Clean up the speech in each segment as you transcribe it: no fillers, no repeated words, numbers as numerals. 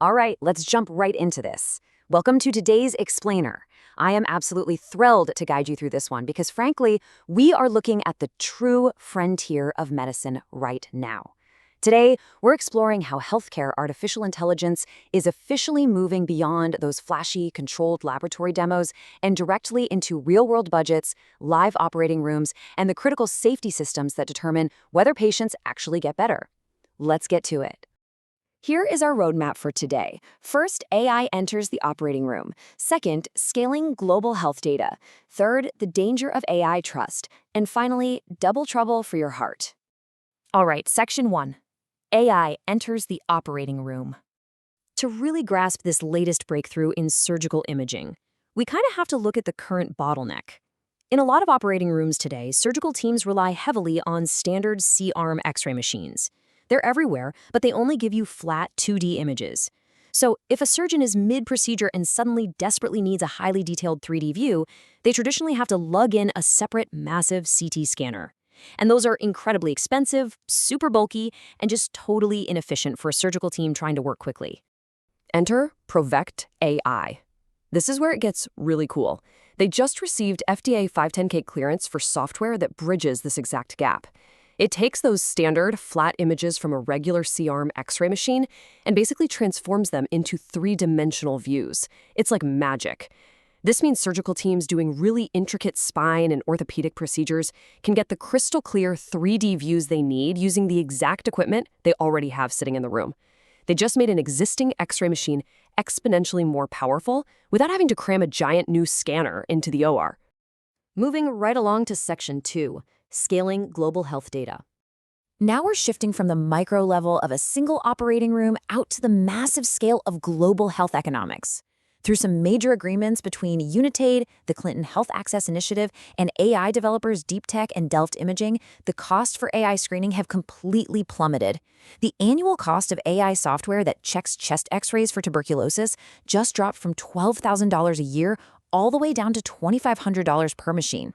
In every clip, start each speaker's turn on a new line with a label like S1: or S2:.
S1: All right, let's jump right into this. Welcome to today's Explainer. I am absolutely thrilled to guide you through this one because, frankly, we are looking at the true frontier of medicine right now. Today, we're exploring how healthcare artificial intelligence is officially moving beyond those flashy, controlled laboratory demos and directly into real-world budgets, live operating rooms, and the critical safety systems that determine whether patients actually get better. Let's get to it. Here is our roadmap for today. First, AI enters the operating room. Second, scaling global health data. Third, the danger of AI trust. And finally, double trouble for your heart. All right, section 1. AI enters the operating room. To really grasp this latest breakthrough in surgical imaging, we kind of have to look at the current bottleneck. In a lot of operating rooms today, surgical teams rely heavily on standard C-arm X-ray machines. They're everywhere, but they only give you flat 2D images. So if a surgeon is mid-procedure and suddenly desperately needs a highly detailed 3D view, they traditionally have to lug in a separate massive CT scanner. And those are incredibly expensive, super bulky, and just totally inefficient for a surgical team trying to work quickly. Enter Provect AI. This is where it gets really cool. They just received FDA 510(k) clearance for software that bridges this exact gap. It takes those standard, flat images from a regular C-arm X-ray machine and basically transforms them into three-dimensional views. It's like magic. This means surgical teams doing really intricate spine and orthopedic procedures can get the crystal clear 3D views they need using the exact equipment they already have sitting in the room. They just made an existing X-ray machine exponentially more powerful without having to cram a giant new scanner into the OR. Moving right along to section 2. Scaling global health data. Now we're shifting from the micro level of a single operating room out to the massive scale of global health economics. Through some major agreements between Unitaid, the Clinton Health Access Initiative, and AI developers Deep Tech and Delft Imaging, the costs for AI screening have completely plummeted. The annual cost of AI software that checks chest X-rays for tuberculosis just dropped from $12,000 a year all the way down to $2,500 per machine.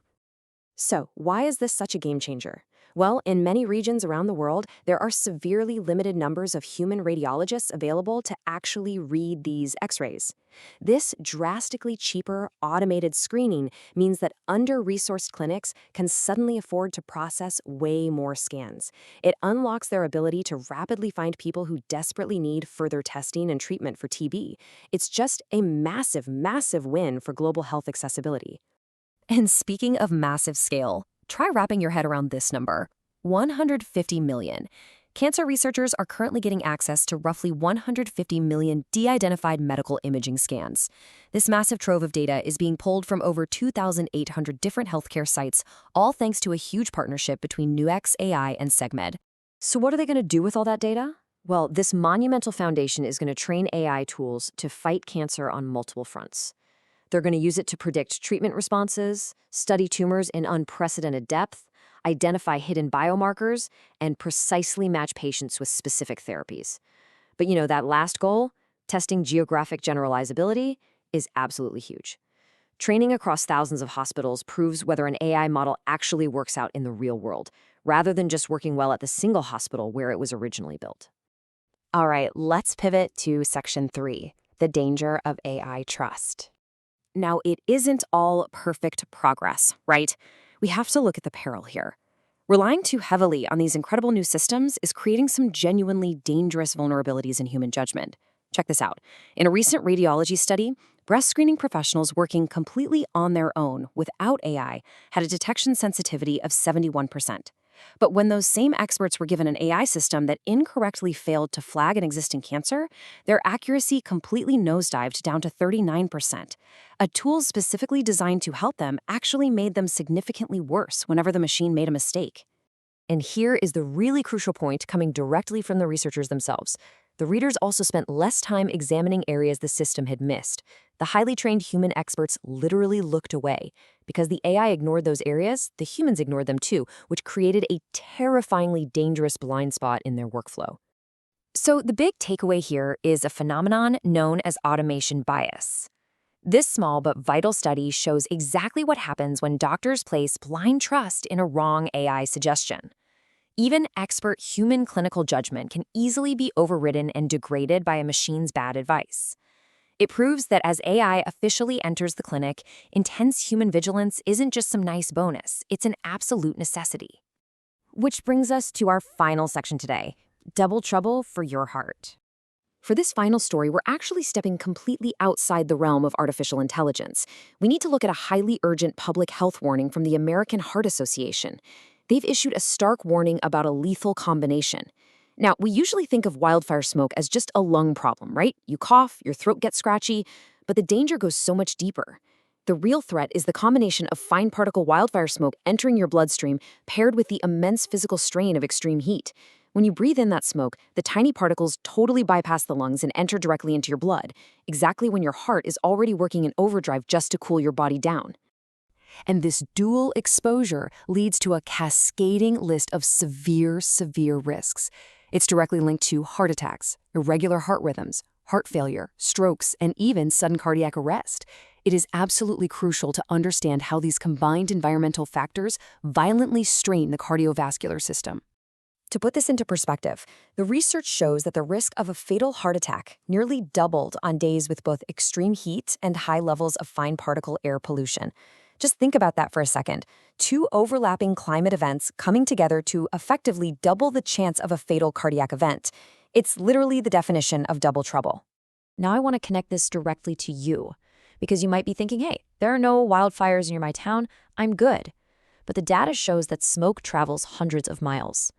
S1: So, why is this such a game changer? Well, in many regions around the world, there are severely limited numbers of human radiologists available to actually read these X-rays. This drastically cheaper, automated screening means that under-resourced clinics can suddenly afford to process way more scans. It unlocks their ability to rapidly find people who desperately need further testing and treatment for TB. It's just a massive, massive win for global health accessibility. And speaking of massive scale, try wrapping your head around this number, 150 million. Cancer researchers are currently getting access to roughly 150 million de-identified medical imaging scans. This massive trove of data is being pulled from over 2,800 different healthcare sites, all thanks to a huge partnership between Nuix AI and SegMed. So what are they going to do with all that data? Well, this monumental foundation is going to train AI tools to fight cancer on multiple fronts. They're going to use it to predict treatment responses, study tumors in unprecedented depth, identify hidden biomarkers, and precisely match patients with specific therapies. But that last goal, testing geographic generalizability, is absolutely huge. Training across thousands of hospitals proves whether an AI model actually works out in the real world, rather than just working well at the single hospital where it was originally built. All right, let's pivot to section 3, the danger of AI trust. Now, it isn't all perfect progress, right? We have to look at the peril here. Relying too heavily on these incredible new systems is creating some genuinely dangerous vulnerabilities in human judgment. Check this out. In a recent radiology study, breast screening professionals working completely on their own without AI had a detection sensitivity of 71%. But when those same experts were given an AI system that incorrectly failed to flag an existing cancer, their accuracy completely nosedived down to 39%. A tool specifically designed to help them actually made them significantly worse whenever the machine made a mistake. And here is the really crucial point coming directly from the researchers themselves. The readers also spent less time examining areas the system had missed. The highly trained human experts literally looked away. Because the AI ignored those areas, the humans ignored them too, which created a terrifyingly dangerous blind spot in their workflow. So the big takeaway here is a phenomenon known as automation bias. This small but vital study shows exactly what happens when doctors place blind trust in a wrong AI suggestion. Even expert human clinical judgment can easily be overridden and degraded by a machine's bad advice. It proves that as AI officially enters the clinic, intense human vigilance isn't just some nice bonus, it's an absolute necessity. Which brings us to our final section today, double trouble for your heart. For this final story, we're actually stepping completely outside the realm of artificial intelligence. We need to look at a highly urgent public health warning from the American Heart Association. They've issued a stark warning about a lethal combination. Now, we usually think of wildfire smoke as just a lung problem, right? You cough, your throat gets scratchy, but the danger goes so much deeper. The real threat is the combination of fine particle wildfire smoke entering your bloodstream paired with the immense physical strain of extreme heat. When you breathe in that smoke, the tiny particles totally bypass the lungs and enter directly into your blood, exactly when your heart is already working in overdrive just to cool your body down. And this dual exposure leads to a cascading list of severe risks. It's directly linked to heart attacks, irregular heart rhythms, heart failure, strokes, and even sudden cardiac arrest. It is absolutely crucial to understand how these combined environmental factors violently strain the cardiovascular system. To put this into perspective, the research shows that the risk of a fatal heart attack nearly doubled on days with both extreme heat and high levels of fine particle air pollution. Just think about that for a second. Two overlapping climate events coming together to effectively double the chance of a fatal cardiac event. It's literally the definition of double trouble. Now I want to connect this directly to you, because you might be thinking, hey, there are no wildfires near my town, I'm good. But the data shows that smoke travels hundreds of miles.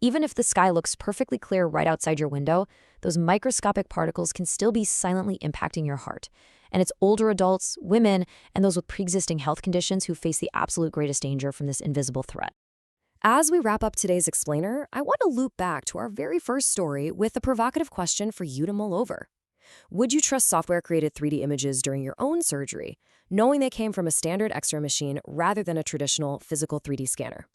S1: Even if the sky looks perfectly clear right outside your window, those microscopic particles can still be silently impacting your heart. And it's older adults, women, and those with pre-existing health conditions who face the absolute greatest danger from this invisible threat. As we wrap up today's explainer, I want to loop back to our very first story with a provocative question for you to mull over. Would you trust software-created 3D images during your own surgery, knowing they came from a standard X-ray machine rather than a traditional physical 3D scanner?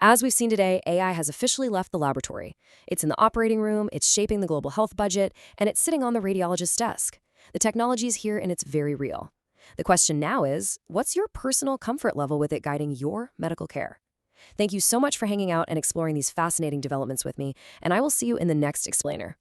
S1: As we've seen today, AI has officially left the laboratory. It's in the operating room, it's shaping the global health budget, and it's sitting on the radiologist's desk. The technology is here and it's very real. The question now is, what's your personal comfort level with it guiding your medical care? Thank you so much for hanging out and exploring these fascinating developments with me, and I will see you in the next explainer.